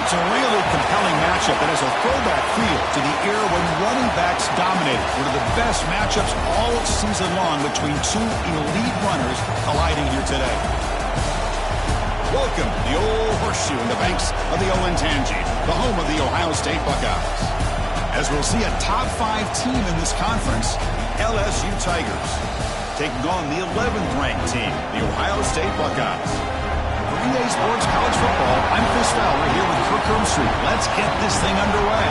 It's a really compelling matchup that has a throwback feel to the era when running backs dominated. One of the best matchups all season long between two elite runners colliding here today. Welcome to the old horseshoe in the banks of the Olentangy, the home of the Ohio State Buckeyes. As we'll see a top 5 team in this conference, LSU Tigers, taking on the 11th ranked team, the Ohio State Buckeyes. For EA Sports College Football, I'm Chris Fowler here with Kirk Hermstreet. Let's get this thing underway.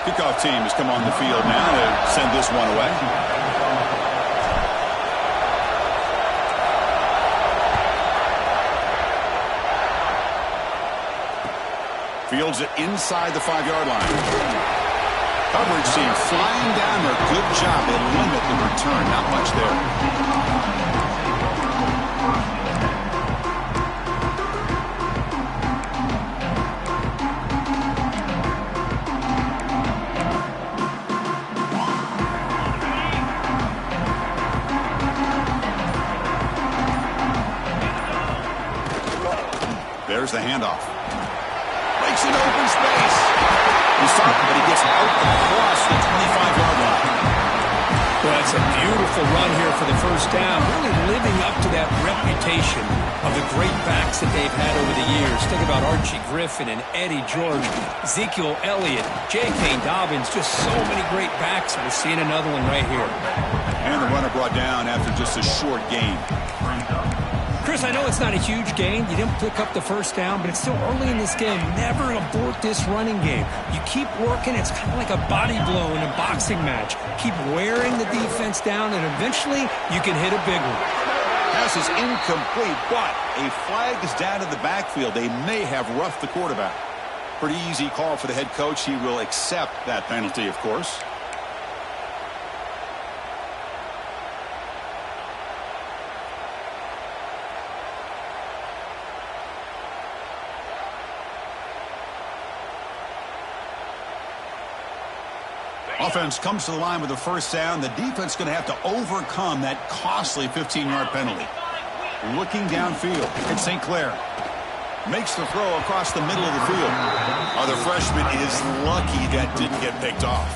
Kickoff team has come on the field now to send this one away. Fields it inside the 5-yard line. Coverage team flying down there. Good job. They limit the return. Not much there. There's the handoff. Breaks into open space. He's stopped, but he gets out across the 25-yard line. Well, that's a beautiful run here for the first down. Really living up to that reputation of the great backs that they've had over the years. Think about Archie Griffin and Eddie George, Ezekiel Elliott, J.K. Dobbins. Just so many great backs. We're seeing another one right here. And the runner brought down after just a short gain. Chris, I know it's not a huge gain. You didn't pick up the first down, but it's still early in this game. Never abort this running game. You keep working. It's kind of like a body blow in a boxing match. Keep wearing the defense down, and eventually you can hit a big one. Pass is incomplete, but a flag is down in the backfield. They may have roughed the quarterback. Pretty easy call for the head coach. He will accept that penalty, of course. Offense comes to the line with a first down. The defense is going to have to overcome that costly 15-yard penalty. Looking downfield, it's St. Clair. Makes the throw across the middle of the field. The freshman is lucky that didn't get picked off.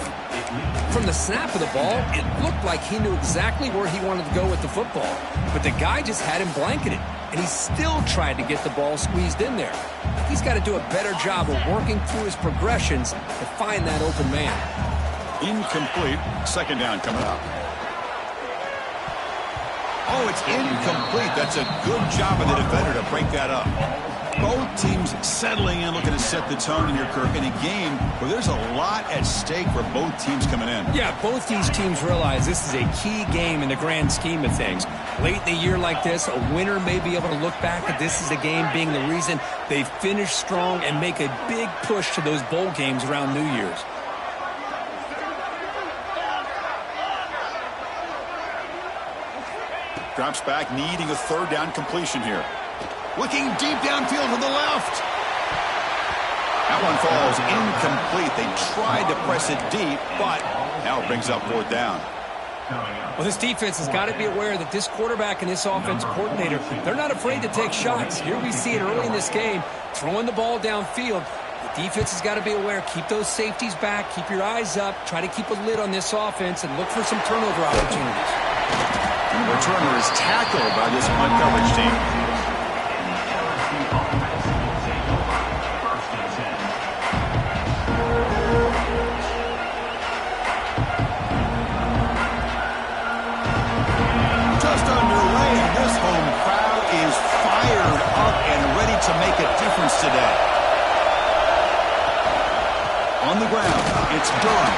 From the snap of the ball, it looked like he knew exactly where he wanted to go with the football. But the guy just had him blanketed, and he still tried to get the ball squeezed in there. He's got to do a better job of working through his progressions to find that open man. Incomplete. Second down coming up. Oh, it's incomplete. That's a good job of the defender to break that up. Both teams settling in, looking to set the tone here, Kirk, in a game where there's a lot at stake for both teams coming in. Yeah, both these teams realize this is a key game in the grand scheme of things. Late in the year like this, a winner may be able to look back at this as a game being the reason they finish strong and make a big push to those bowl games around New Year's. Drops back, needing a third down completion here. Looking deep downfield to the left. That one falls incomplete. They tried to press it deep, but now it brings up fourth down. Well, this defense has got to be aware that this quarterback and this offensive coordinator, they're not afraid to take shots. Here we see it early in this game, throwing the ball downfield. The defense has got to be aware. Keep those safeties back. Keep your eyes up. Try to keep a lid on this offense and look for some turnover opportunities. And the returner is tackled by this punt coverage team. Just underway, and this home crowd is fired up and ready to make a difference today. On the ground, it's Durham.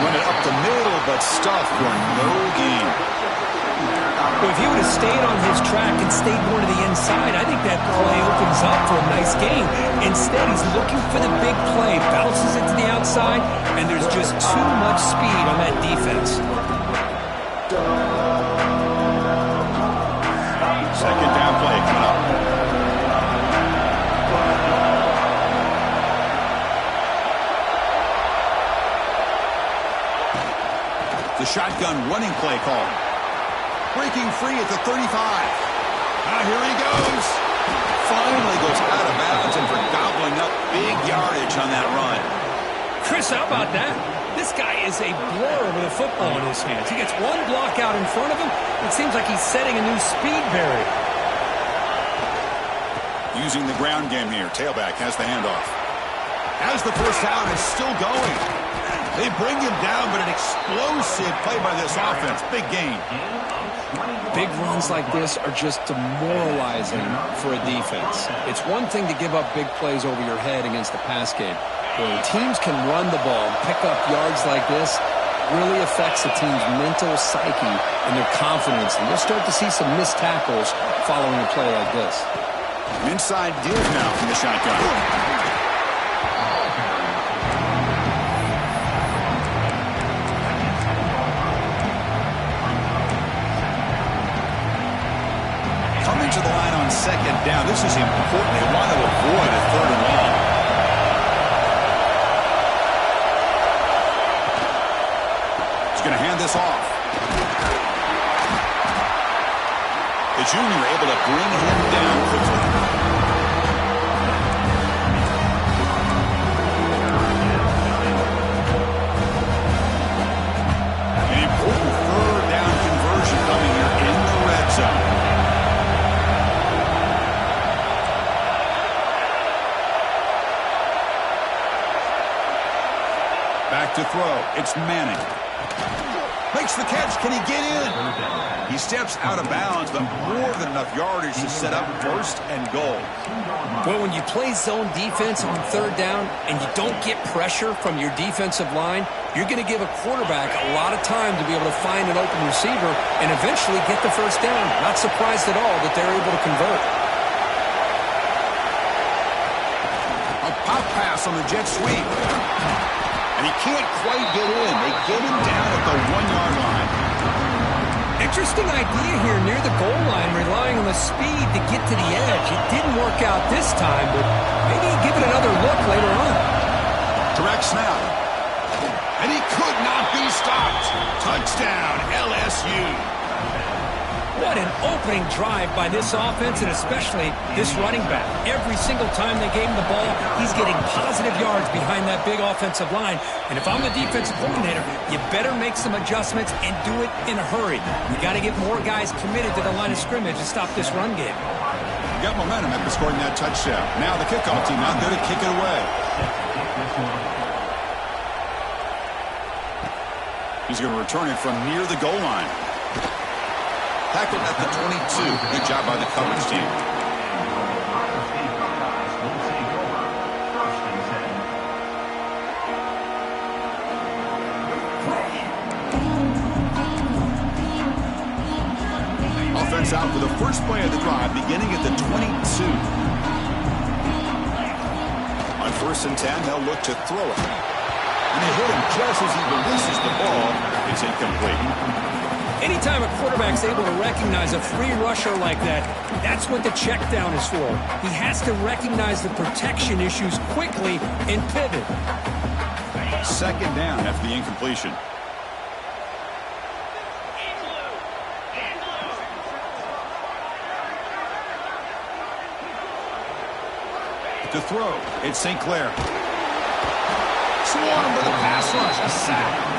Run it up the middle, but stuffed for no gain. Well, if he would have stayed on his track and stayed more to the inside, I think that play opens up for a nice game. Instead, he's looking for the big play, bounces it to the outside, and there's just too much speed on that defense. Second down play coming up. The shotgun running play call. Breaking free at the 35. Here he goes. Finally goes out of bounds and for gobbling up big yardage on that run. Chris, how about that? This guy is a blur with a football in his hands. He gets one block out in front of him. It seems like he's setting a new speed barrier. Using the ground game here. Tailback has the handoff. As the first down is still going. They bring him down, but an explosive play by this offense. Big gain. Big runs like this are just demoralizing for a defense. It's one thing to give up big plays over your head against the pass game. When teams can run the ball and pick up yards like this, really affects the team's mental psyche and their confidence. And you'll start to see some missed tackles following a play like this. Inside deals now from the shotgun. Coming to the line on second down. This is important. They want to avoid a third and long. He's going to hand this off. The junior able to bring him down quickly. An important third down conversion coming here in the red zone. Back to throw. It's Manning. Makes the catch. Can he get in? He steps out of bounds, but more than enough yardage to set up first and goal. Well, when you play zone defense on third down and you don't get pressure from your defensive line, you're going to give a quarterback a lot of time to be able to find an open receiver and eventually get the first down. Not surprised at all that they're able to convert. A pop pass on the jet sweep. And he can't quite get in. They get him down at the 1-yard line. Interesting idea here near the goal line, relying on the speed to get to the edge. It didn't work out this time, but maybe give it another look later on. Direct snap. And he could not be stopped. Touchdown, LSU. What an opening drive by this offense, and especially this running back. Every single time they gave him the ball, he's getting positive yards behind that big offensive line. And if I'm the defensive coordinator, you better make some adjustments and do it in a hurry. You got to get more guys committed to the line of scrimmage to stop this run game. Got momentum after scoring that touchdown. Now the kickoff team out there to kick it away. He's going to return it from near the goal line. Tackled at the 22. Good job by the coverage team. Offense out for the first play of the drive, beginning at the 22. On 1st and 10, they'll look to throw it. And they hit him just as he releases the ball. It's incomplete. Anytime a quarterback's able to recognize a free rusher like that, that's what the check down is for. He has to recognize the protection issues quickly and pivot. Second down after the incompletion. To throw, it's St. Clair. Swarmed with a pass rush, a sack.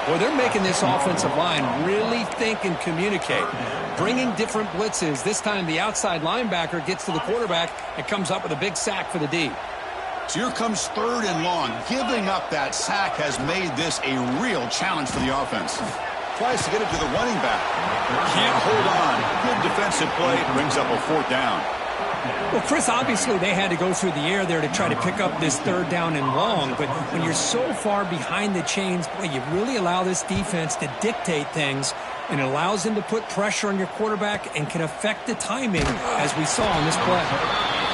Well, they're making this offensive line really think and communicate. Bringing different blitzes. This time the outside linebacker gets to the quarterback and comes up with a big sack for the D. So here comes 3rd and long. Giving up that sack has made this a real challenge for the offense. Tries to get it to the running back. Can't hold on. Good defensive play. Brings up a 4th down. Well, Chris, obviously they had to go through the air there to try to pick up this 3rd down and long, but when you're so far behind the chains, boy, you really allow this defense to dictate things. and it allows him to put pressure on your quarterback and can affect the timing, as we saw on this play.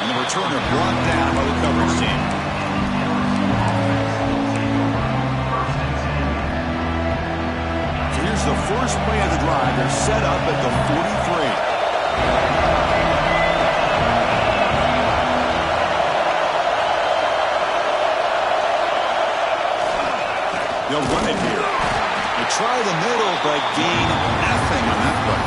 And the returner brought down by the coverage team. So here's the first play of the drive. They're set up at the 43. They'll run it here. They try the middle, but gain nothing on that play.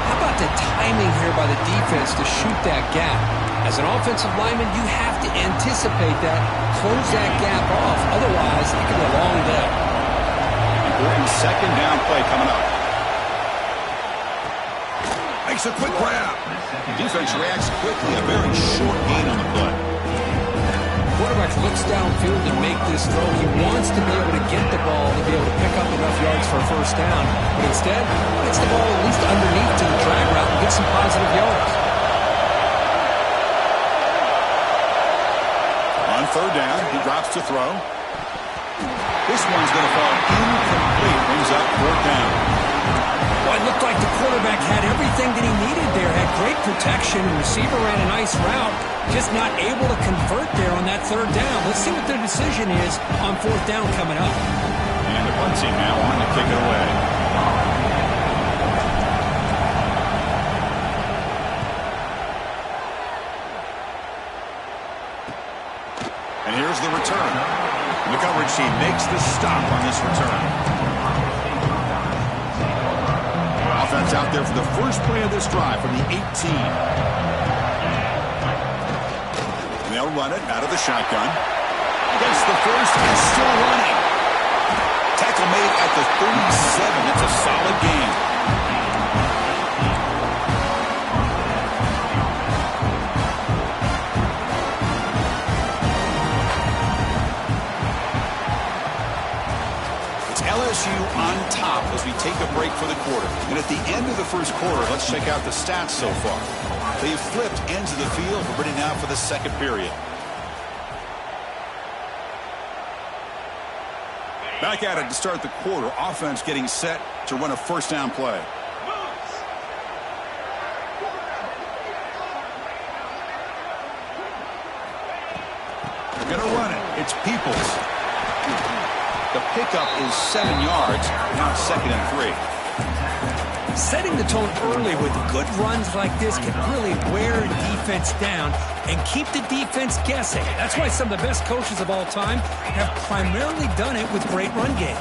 How about the timing here by the defense to shoot that gap? As an offensive lineman, you have to anticipate that, close that gap off. Otherwise, it could be a long day. Important second down play coming up. Makes a quick grab. The defense reacts quickly. A very short gain on the play. Quarterback looks downfield to make this throw. He wants to be able to get the ball to be able to pick up enough yards for a first down. But instead, gets the ball at least underneath to the drag route and get some positive yards. On third down, he drops to throw. This one's going to fall incomplete. Brings up fourth down. Well, it looked like the quarterback had everything that he needed there. Had great protection. The receiver ran a nice route. Just not able to convert there on that third down. Let's see what their decision is on fourth down coming up. And the punt team now on to kick it away. And here's the return. And the coverage team makes the stop on this return. Offense out there for the first play of this drive from the 18. They'll run it out of the shotgun. Gets the first and still running. Tackle made at the 37. It's a solid gain. It's LSU on top as we take a break for the quarter. And at the end of the first quarter, let's check out the stats so far. They've flipped ends of the field. We're ready now for the second period. Back at it to start the quarter. Offense getting set to run a first down play. They're going to run it. It's Peoples. The pickup is 7 yards. Now it's 2nd and 3. Setting the tone early with good runs like this can really wear a defense down and keep the defense guessing. That's why some of the best coaches of all time have primarily done it with great run games.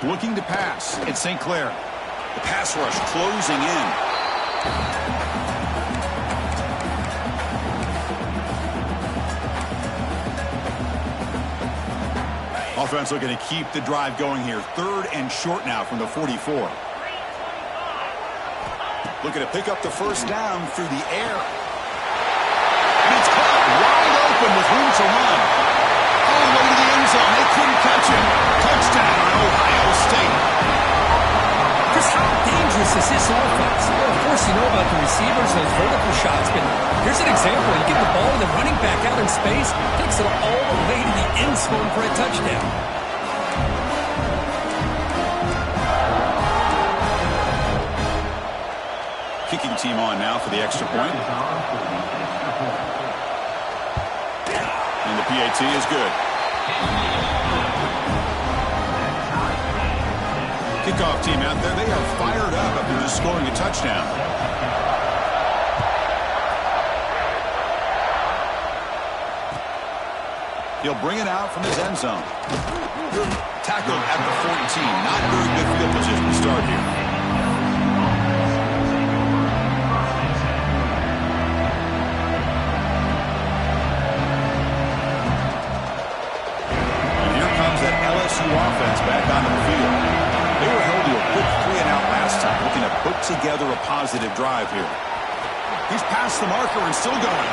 Looking to pass. It's St. Clair. The pass rush closing in. Offense looking to keep the drive going here. 3rd and short now from the 44. Looking to pick up the first down through the air. And it's caught wide open with room to run. All the way to the end zone. They couldn't catch him. Touchdown, Ohio State. Just how dangerous is this offense? Well, of course, you know about the receivers, those vertical shots, but here's an example. You get the ball to the running back out in space, takes it all the way to the end zone for a touchdown. Kicking team on now for the extra point. And the PAT is good. Kickoff team out there. They are fired up after just scoring a touchdown. He'll bring it out from his end zone. Tackled at the 14. Not very good field position to start here. And here comes that LSU offense back onto the field. They were held to a quick 3-and-out last time, looking to put together a positive drive here. He's past the marker and still going.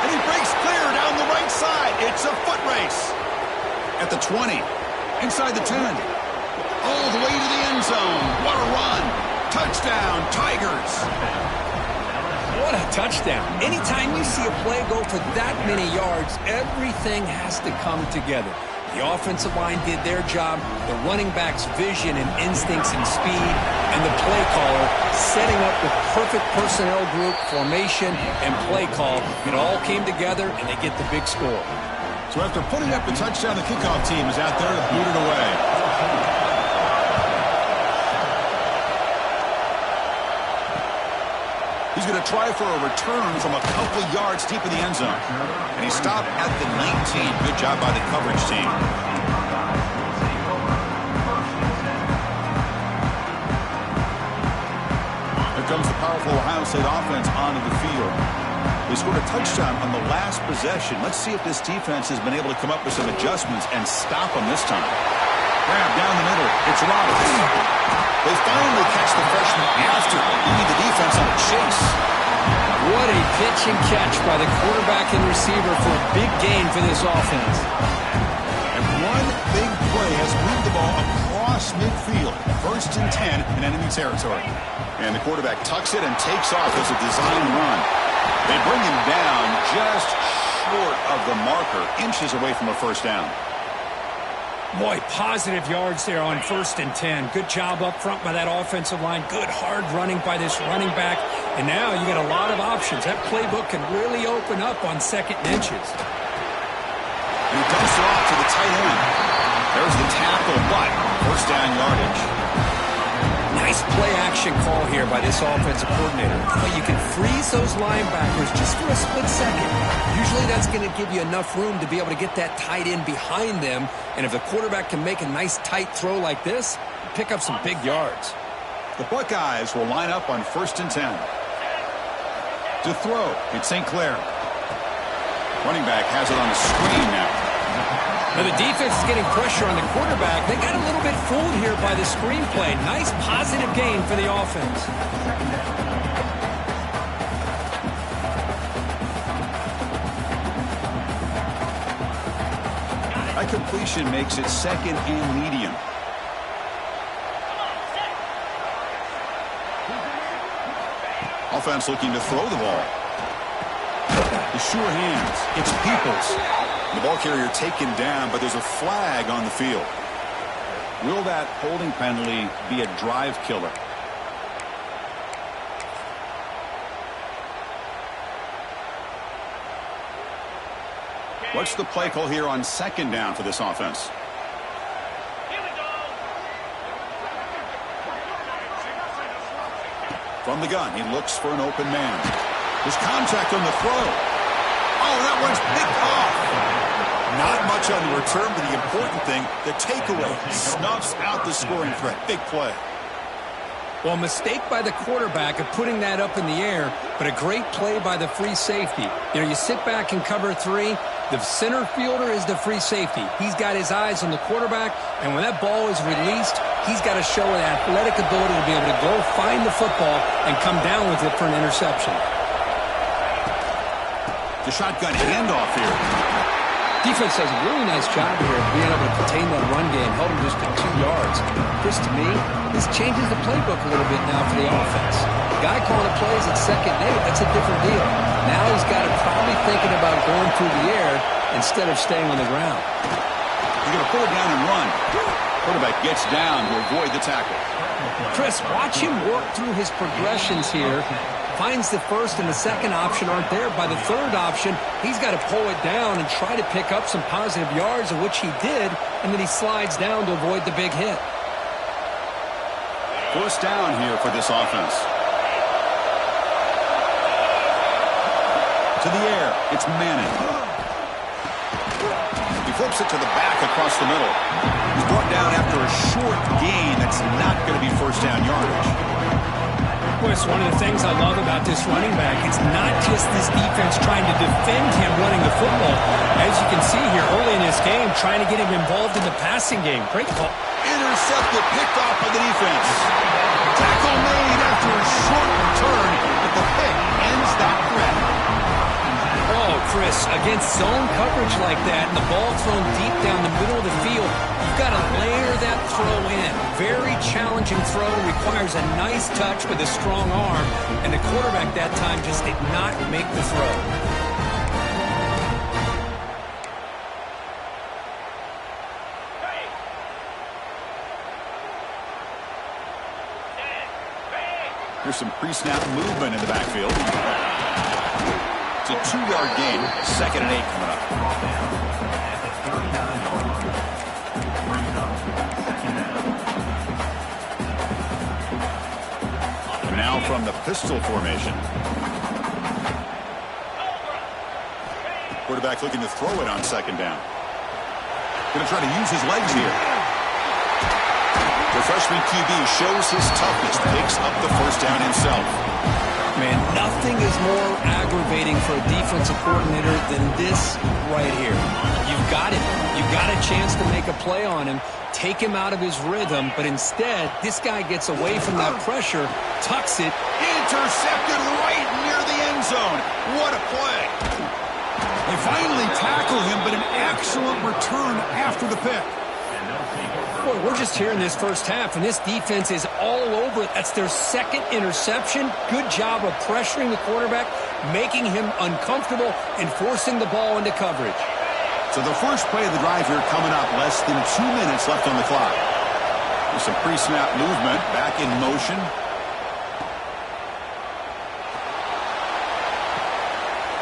And he breaks clear down the right side. It's a foot race. At the 20. Inside the 10. All the way to the end zone. What a run. Touchdown, Tigers. What a touchdown. Anytime you see a play go for that many yards, everything has to come together. The offensive line did their job, the running back's vision and instincts and speed, and the play caller setting up the perfect personnel group, formation, and play call. It all came together, and they get the big score. So after putting up the touchdown, the kickoff team is out there to boot it away. He's going to try for a return from a couple yards deep in the end zone. And he stopped at the 19. Good job by the coverage team. Here comes the powerful Ohio State offense onto the field. They scored a touchdown on the last possession. Let's see if this defense has been able to come up with some adjustments and stop them this time. Grab down the middle. It's Roberts. They finally catch the freshman after leading the defense on a chase. What a pitch and catch by the quarterback and receiver for a big gain for this offense. And one big play has moved the ball across midfield. 1st and 10 in enemy territory. And the quarterback tucks it and takes off as a design run. They bring him down just short of the marker, inches away from a first down. Boy, positive yards there on 1st and 10. Good job up front by that offensive line. Good hard running by this running back. And now you got a lot of options. That playbook can really open up on 2nd and inches. And he dumps it off to the tight end. There's the tackle, but first down yardage. Nice play-action call here by this offensive coordinator. But you can freeze those linebackers just for a split second. Usually that's going to give you enough room to be able to get that tight end behind them. And if the quarterback can make a nice tight throw like this, pick up some big yards. The Buckeyes will line up on 1st and 10. To throw, it's St. Clair. Running back has it on the screen now. Now the defense is getting pressure on the quarterback. They got a little bit fooled here by the screenplay. Nice positive gain for the offense. That completion makes it 2nd and medium. Offense looking to throw the ball. The sure hands. It's Peoples. The ball carrier taken down, but there's a flag on the field. Will that holding penalty be a drive killer? What's the play call here on 2nd down for this offense? From the gun, he looks for an open man. There's contact on the throw. Oh, that one's picked off. Not much on the return, but the important thing, the takeaway, snuffs out the scoring threat. Big play. Well, a mistake by the quarterback of putting that up in the air, but a great play by the free safety. You know, you sit back and cover 3. The center fielder is the free safety. He's got his eyes on the quarterback, and when that ball is released, he's got to show an athletic ability to be able to go find the football and come down with it for an interception. The shotgun handoff here. Defense does a really nice job here of being able to contain that run game, held him just to 2 yards. Chris, to me, this changes the playbook a little bit now for the offense. The guy calling the plays at 2nd and 8, that's a different deal. Now he's got to probably thinking about going through the air instead of staying on the ground. You're going to pull it down and run. Quarterback gets down to avoid the tackle. Chris, watch him work through his progressions here. Finds the 1st and the 2nd option aren't there. By the 3rd option, he's got to pull it down and try to pick up some positive yards, of which he did, and then he slides down to avoid the big hit. First down here for this offense. To the air, it's Manning. He flips it to the back across the middle. He's brought down after a short gain that's not going to be first down yardage. Well, it's one of the things I love about this running back. It's not just this defense trying to defend him running the football. As you can see here early in this game, trying to get him involved in the passing game. Great call. Intercepted, picked off by the defense. Tackle made after a short return, but the pick ends that threat. Oh, Chris, against zone coverage like that and the ball thrown deep down the middle of the field, you've got to layer that throw in. Very challenging throw, requires a nice touch with a strong arm, and the quarterback that time just did not make the throw. Here's some pre-snap movement in the backfield. It's a 2-yard gain. 2nd and 8 coming up. And now from the pistol formation. Quarterback looking to throw it on 2nd down. Going to try to use his legs here. The freshman QB shows his toughness, picks up the 1st down himself. Man, nothing is more aggravating for a defensive coordinator than this right here. You've got it. You've got a chance to make a play on him, take him out of his rhythm, but instead, this guy gets away from that pressure, tucks it. Intercepted right near the end zone. What a play. They finally tackle him, but an excellent return after the pick. Boy, we're just here in this first half, and this defense is all over it. That's their 2nd interception. Good job of pressuring the quarterback, making him uncomfortable, and forcing the ball into coverage. So the first play of the drive here coming up, less than 2 minutes left on the clock. There's some pre-snap movement, back in motion.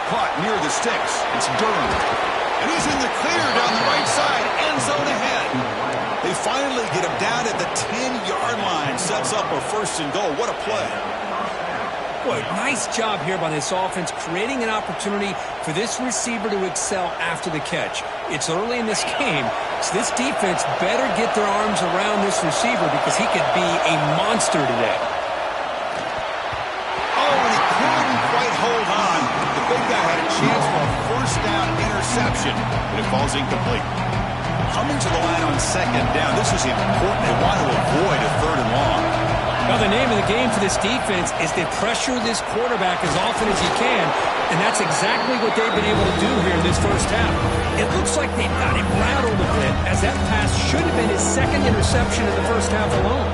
Caught near the sticks. It's Durham. And he's in the clear down the right side. End zone ahead. They finally get him down at the 10-yard line. Sets up a 1st and goal. What a play. Boy, nice job here by this offense, creating an opportunity for this receiver to excel after the catch. It's early in this game, so this defense better get their arms around this receiver because he could be a monster today. Oh, and he couldn't quite hold on. The big guy had a chance for a 1st down interception, but it falls incomplete. Coming to the line on 2nd down, this is important. They want to avoid a 3rd and long. Now, the name of the game for this defense is to pressure this quarterback as often as you can, and that's exactly what they've been able to do here in this first half. It looks like they've got him rattled a bit, as that pass should have been his 2nd interception in the first half alone.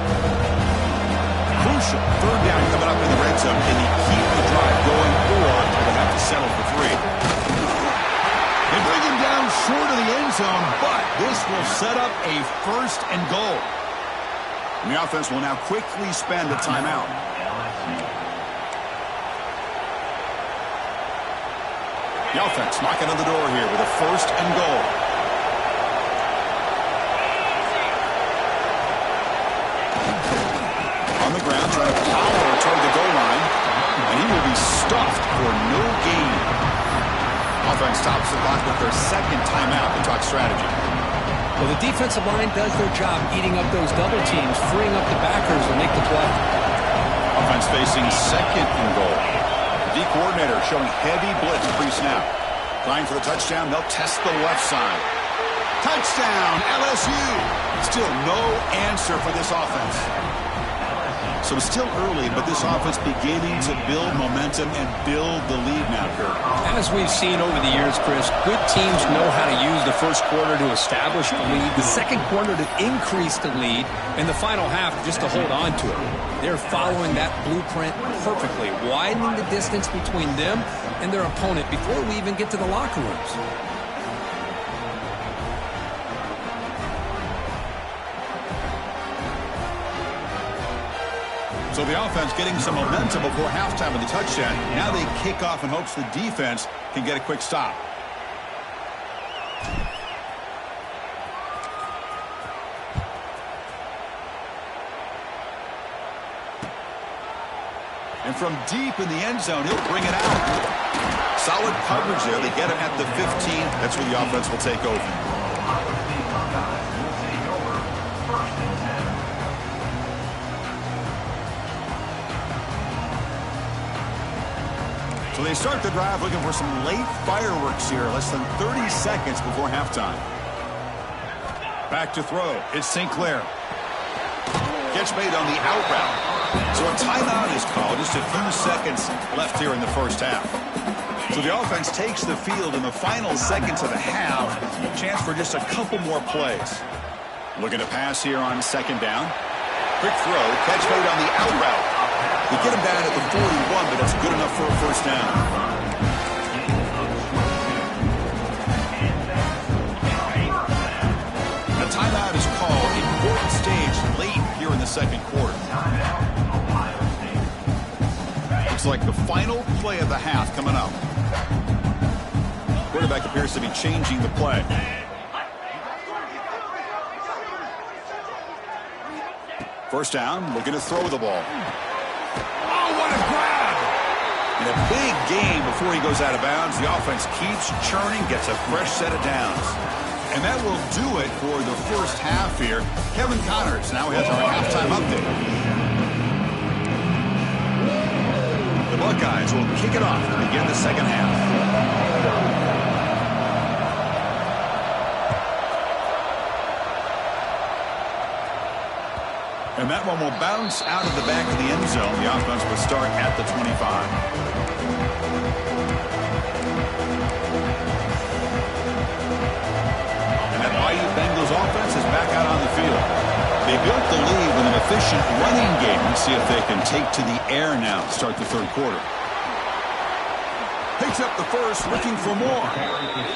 Crucial 3rd down coming up in the red zone. Can he keep the drive going, or will they have to settle for 3? They bring him down short of the end zone, but this will set up a 1st and goal. And the offense will now quickly spend a timeout. The offense knocking on the door here with a 1st and goal. On the ground, trying to power toward the goal line, and he will be stuffed for no gain. Offense stops the clock with their 2nd timeout to talk strategy. Well, the defensive line does their job eating up those double teams, freeing up the backers to make the play. Offense facing 2nd and goal. The D coordinator showing heavy blitz pre-snap. Trying for the touchdown, they'll test the left side. Touchdown, LSU! Still no answer for this offense. So it's still early, but this offense beginning to build momentum and build the lead now, Kurt. As we've seen over the years, Chris, good teams know how to use the first quarter to establish the lead, the second quarter to increase the lead, and the final half just to hold on to it. They're following that blueprint perfectly, widening the distance between them and their opponent before we even get to the locker rooms. So the offense getting some momentum before halftime with the touchdown. Now they kick off in hopes the defense can get a quick stop. And from deep in the end zone, he'll bring it out. Solid coverage there. They get him at the 15. That's where the offense will take over. So they start the drive looking for some late fireworks here. Less than 30 seconds before halftime. Back to throw. It's Sinclair. Catch made on the out route. So a timeout is called. Just a few seconds left here in the first half. So the offense takes the field in the final seconds of the half. Chance for just a couple more plays. Looking to pass here on 2nd down. Quick throw. Catch made on the out route. They get him down at the 41, but that's good enough for a 1st down. A timeout is called. Important stage late here in the second quarter. Looks like the final play of the half coming up. Quarterback appears to be changing the play. First down, looking to throw the ball. Oh, what a grab! In a big game before he goes out of bounds, the offense keeps churning, gets a fresh set of downs. And that will do it for the first half here. Kevin Connors now has our halftime update. The Buckeyes will kick it off to begin the second half. And that one will bounce out of the back of the end zone. The offense will start at the 25. And that Bayou Bengals offense is back out on the field. They built the lead with an efficient running game. Let's see if they can take to the air now to start the third quarter. Picks up the first, looking for more.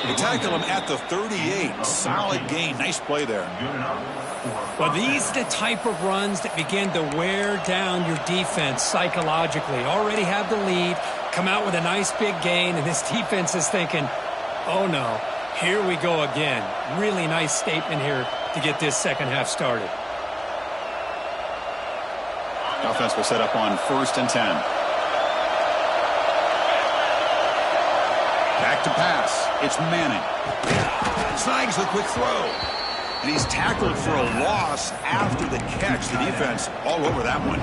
They tackle him at the 38. Solid gain. Nice play there. Well, these are the type of runs that begin to wear down your defense psychologically. Already have the lead, come out with a nice big gain, and this defense is thinking, oh no, here we go again. Really nice statement here to get this second half started. The offense will set up on 1st and 10. Back to pass. It's Manning. Snags the quick throw. And he's tackled for a loss after the catch. The defense all over that one.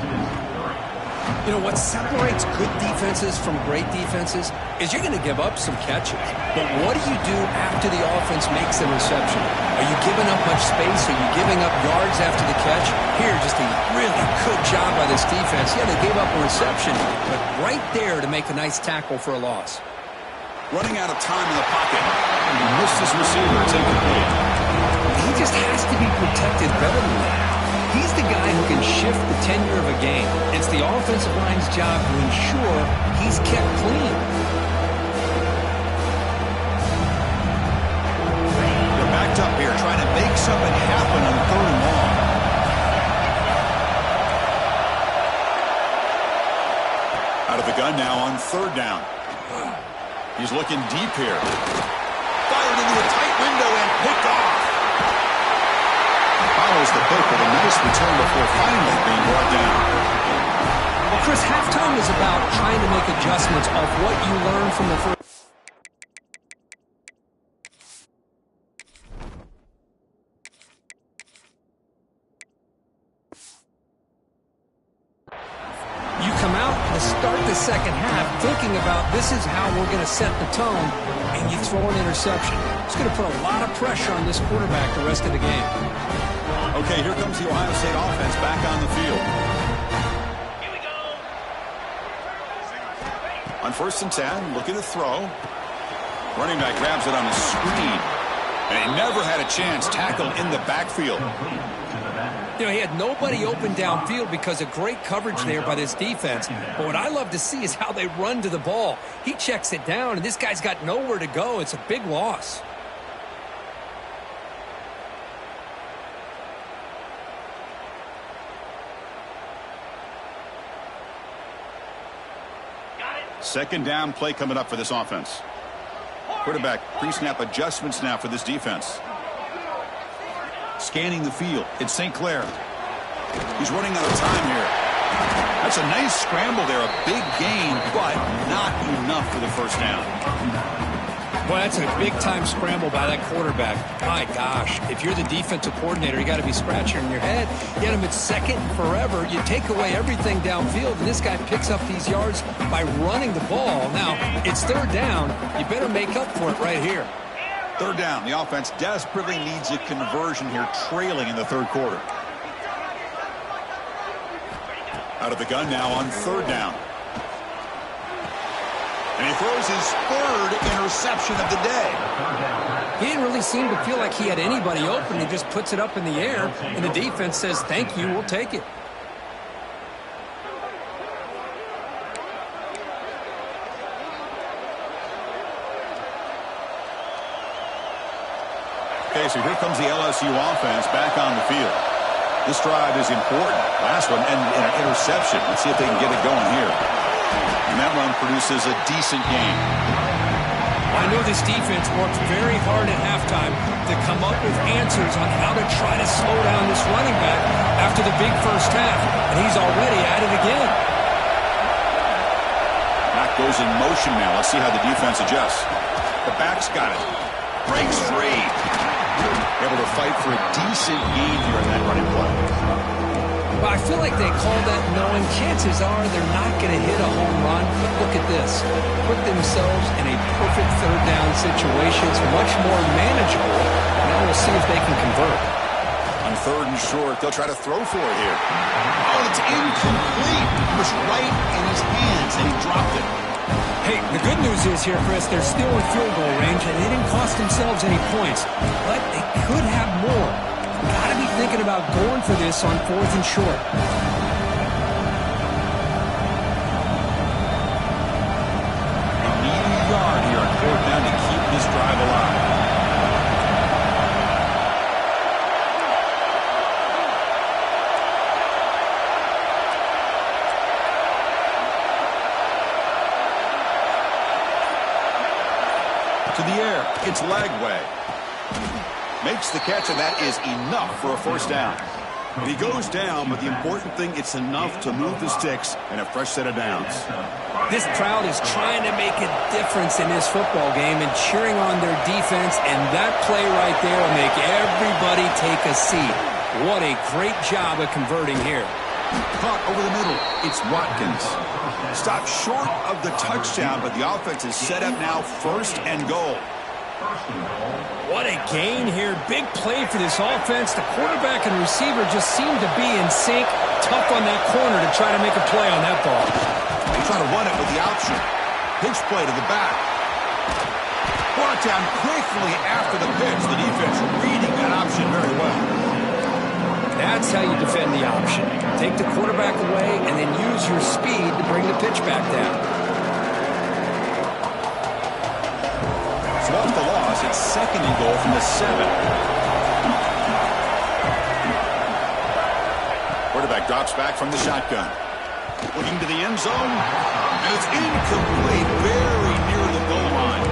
You know, what separates good defenses from great defenses is you're going to give up some catches. But what do you do after the offense makes a reception? Are you giving up much space? Are you giving up yards after the catch? Here, just a really good job by this defense. Yeah, they gave up a reception, but right there to make a nice tackle for a loss. Running out of time in the pocket. He missed his receiver. It's incomplete. He just has to be protected better than that. He's the guy who can shift the tenure of a game. It's the offensive line's job to ensure he's kept clean. They're backed up here trying to make something happen on 3rd and long. Out of the gun now on 3rd down. He's looking deep here. Fired into a tight window and picked off. Follows the pick with a nice return before finally being brought down. Well, Chris, halftime is about trying to make adjustments off what you learned from the first. You come out to start the second half thinking about this is how we're going to set the tone, and you throw an interception. It's going to put a lot of pressure on this quarterback the rest of the game. Okay, here comes the Ohio State offense back on the field. Here we go. On 1st and 10, looking to throw. Running back grabs it on a screen. And he never had a chance. Tackled in the backfield. You know, he had nobody open downfield because of great coverage there by this defense. But what I love to see is how they run to the ball. He checks it down, and this guy's got nowhere to go. It's a big loss. Second down play coming up for this offense. Quarterback pre-snap adjustments now for this defense. Scanning the field. It's St. Clair. He's running out of time here. That's a nice scramble there. A big gain, but not enough for the first down. Boy, that's a big-time scramble by that quarterback. My gosh, if you're the defensive coordinator, you got to be scratching your head. You had him at 2nd and forever. You take away everything downfield, and this guy picks up these yards by running the ball. Now, it's 3rd down. You better make up for it right here. 3rd down. The offense desperately needs a conversion here, trailing in the 3rd quarter. Out of the gun now on 3rd down. And he throws his 3rd interception of the day. He didn't really seem to feel like he had anybody open. He just puts it up in the air, and the defense says, thank you, we'll take it. Okay, so here comes the LSU offense back on the field. This drive is important. Last one, and an interception. Let's see if they can get it going here. And that run produces a decent gain. I know this defense worked very hard at halftime to come up with answers on how to try to slow down this running back after the big first half, and he's already at it again. Back goes in motion now. Let's see how the defense adjusts. The back's got it. Breaks free. Able to fight for a decent gain here in that running play. Well, I feel like they called that knowing chances are they're not going to hit a home run. But look at this. Put themselves in a perfect third down situation. It's much more manageable. Now we'll see if they can convert. On third and short, they'll try to throw for it here. Oh, it's incomplete. It was right in his hands, and he dropped it. Hey, the good news is here, Chris, they're still in field goal range, and they didn't cost themselves any points. But they could have more. Got to be thinking about going for this on fourth and short. Need a yard here on fourth down to keep this drive alive. To the air, it's Lagway. Makes the catch, and that is enough for a first down. And he goes down, but the important thing, it's enough to move the sticks and a fresh set of downs. This crowd is trying to make a difference in this football game and cheering on their defense, and that play right there will make everybody take a seat. What a great job of converting here. Caught over the middle. It's Watkins. Stopped short of the touchdown, but the offense is set up now first and goal. What a gain here. Big play for this offense. The quarterback and receiver just seem to be in sync. Tough on that corner to try to make a play on that ball. They try to run it with the option. Pitch play to the back. Brought down quickly after the pitch. The defense reading that option very well. That's how you defend the option. Take the quarterback away and then use your speed to bring the pitch back down. So off the loss, it's second and goal from the 7. Quarterback drops back from the shotgun. Looking to the end zone. And it's incomplete. Very near the goal line.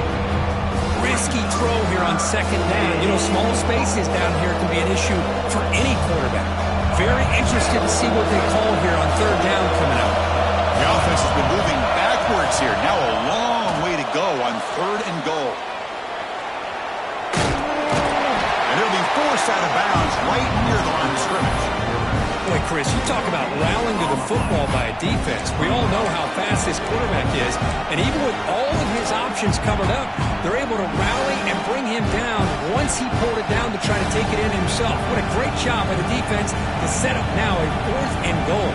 Risky throw here on second down. You know, small spaces down here can be an issue for any quarterback. Very interested to see what they call here on third down coming up. The offense has been moving backwards here. Now a long way to go on third and goal. And it'll be forced out of bounds right near the line of scrimmage. Boy, Chris, you talk about rallying to the football by a defense. We all know how fast this quarterback is. And even with all of his options covered up, they're able to rally and bring him down once he pulled it down to try to take it in himself. What a great job by the defense to set up now a fourth and goal.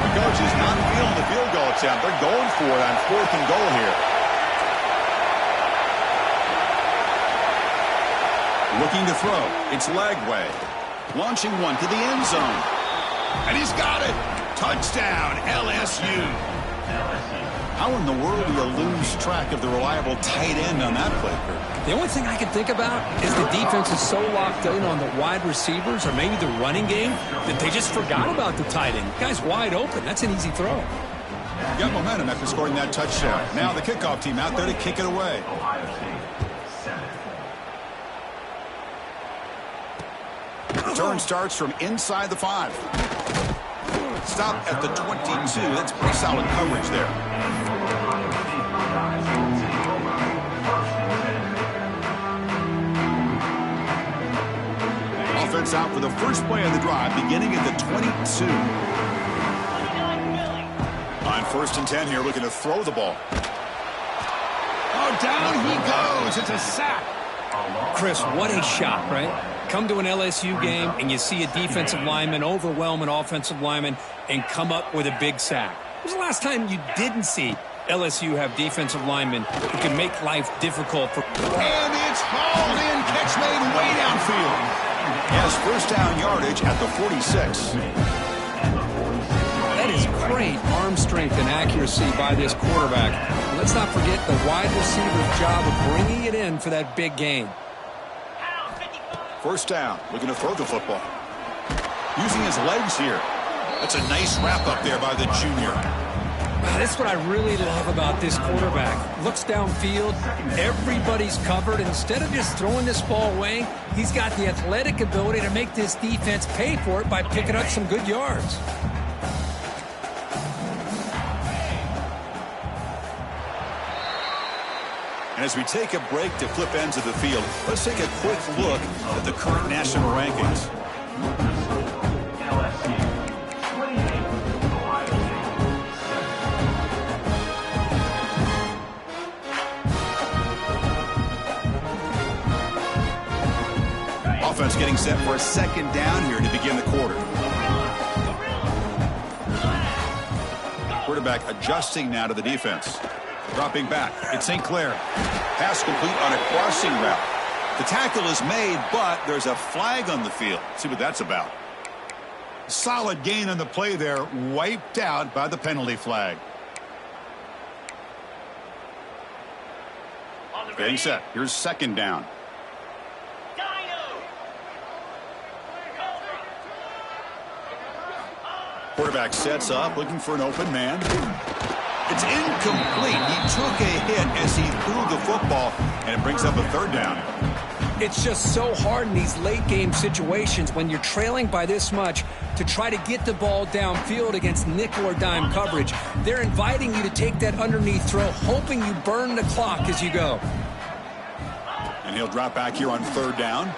The coach is not feeling the field goal attempt. They're going for it on fourth and goal here. Looking to throw. It's Lagway. Launching one to the end zone. And he's got it. Touchdown, LSU. How in the world do you lose track of the reliable tight end on that play, Kurt? The only thing I can think about is the defense is so locked in on the wide receivers or maybe the running game that they just forgot about the tight end. The guy's wide open. That's an easy throw. Got momentum after scoring that touchdown. Now the kickoff team out there to kick it away. Return starts from inside the 5. Stop at the 22. That's pretty solid coverage there. Offense out for the first play of the drive, beginning at the 22. On first and 10 here, looking to throw the ball. Oh, down he goes. It's a sack. Chris, what a shot, right? Come to an LSU game and you see a defensive lineman overwhelm an offensive lineman and come up with a big sack. When was the last time you didn't see LSU have defensive linemen who can make life difficult for... And it's hauled in, catch made way downfield. Yes, first down yardage at the 46. That is great arm strength and accuracy by this quarterback. Let's not forget the wide receiver's job of bringing it in for that big gain. First down, looking to throw the football. Using his legs here. That's a nice wrap up there by the junior. That's what I really love about this quarterback. Looks downfield, everybody's covered. Instead of just throwing this ball away, he's got the athletic ability to make this defense pay for it by picking up some good yards. And as we take a break to flip ends of the field, let's take a quick look at the current national rankings. Offense getting set for a second down here to begin the quarter. Quarterback adjusting now to the defense. Dropping back. It's St. Clair. Pass complete on a crossing route. The tackle is made, but there's a flag on the field. Let's see what that's about. Solid gain on the play there. Wiped out by the penalty flag. Getting set. Here's second down. Quarterback sets up, looking for an open man. It's incomplete. He took a hit as he threw the football, and it brings up a third down. It's just so hard in these late-game situations when you're trailing by this much to try to get the ball downfield against nickel or dime coverage. They're inviting you to take that underneath throw, hoping you burn the clock as you go. And he'll drop back here on third down.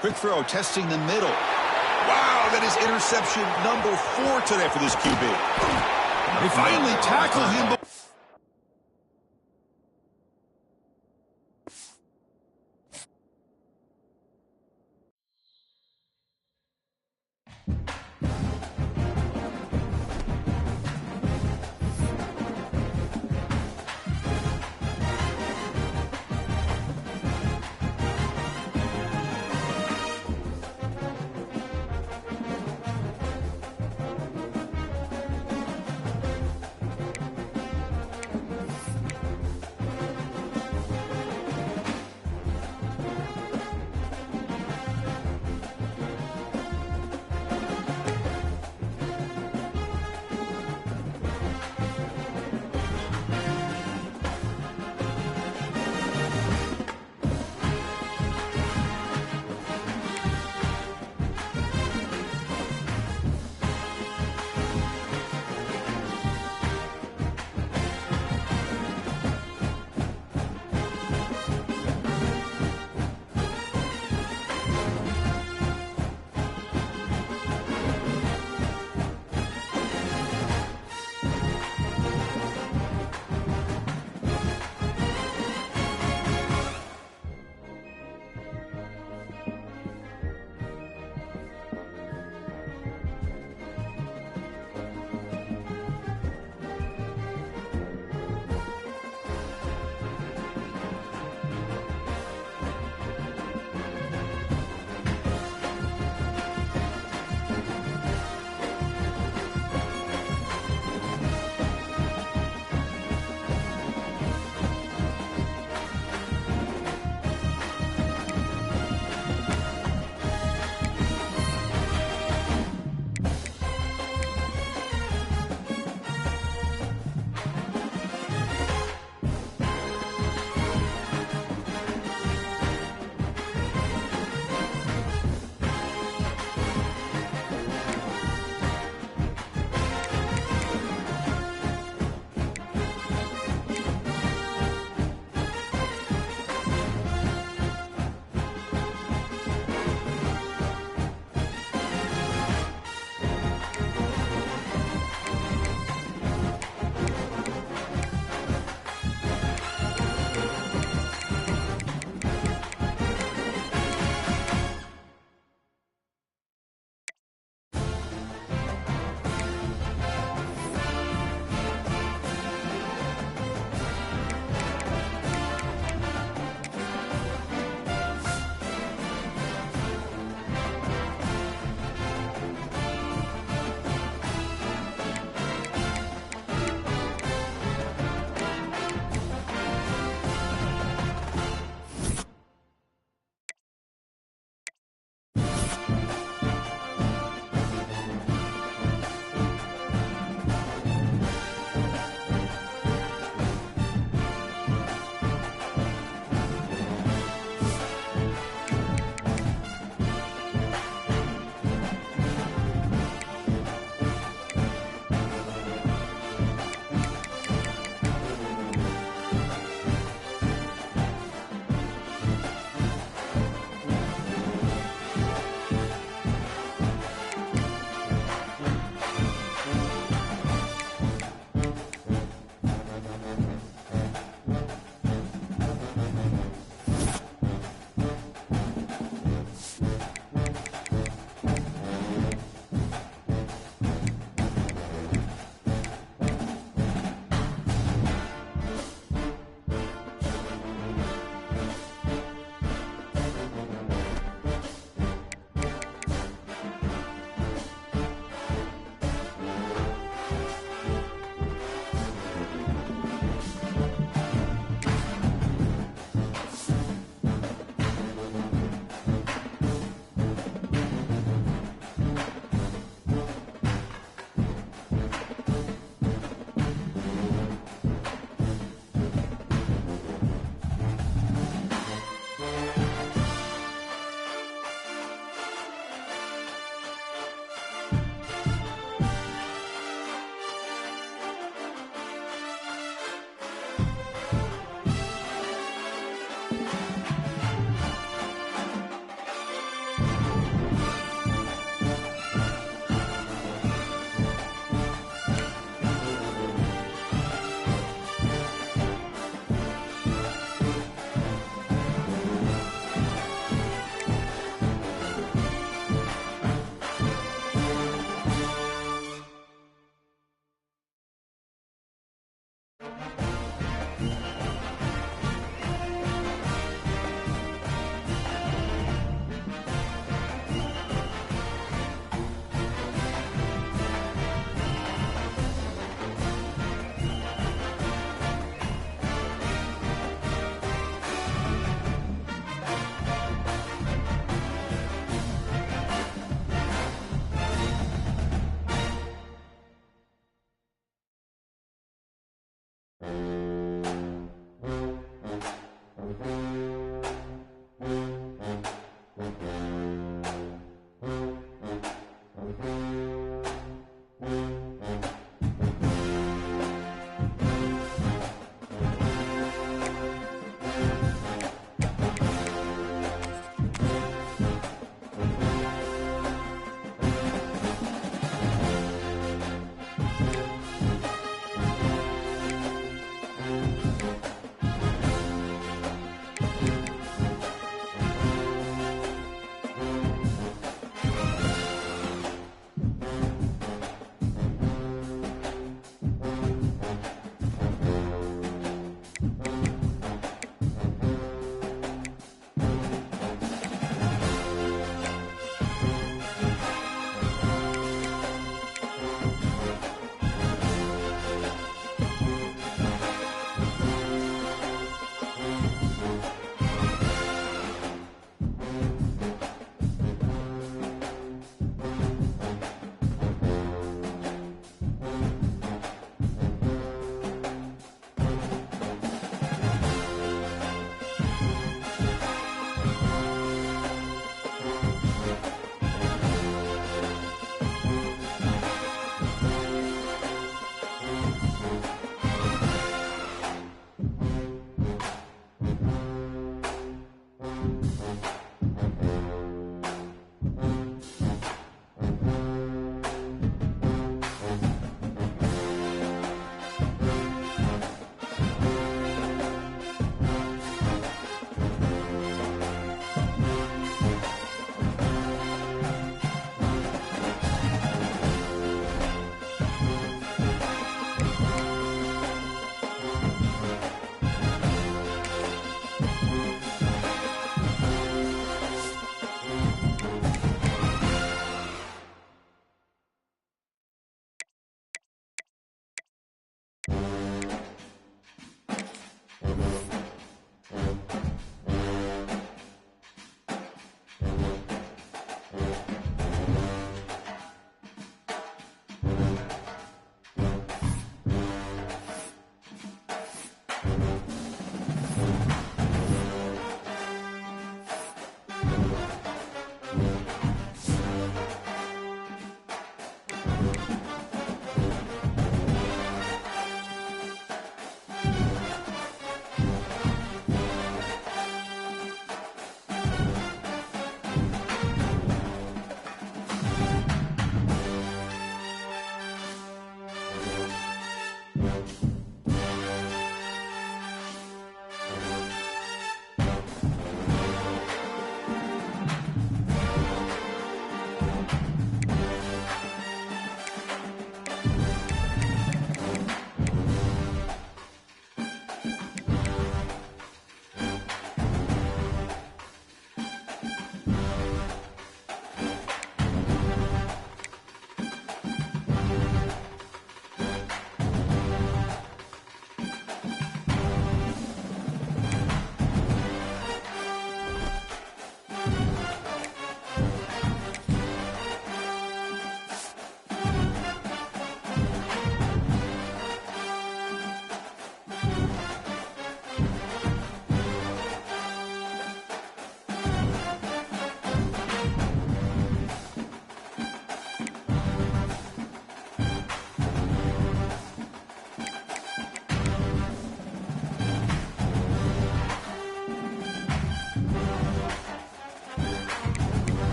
Quick throw, testing the middle. Wow, that is interception number 4 today for this QB. They finally tackle him.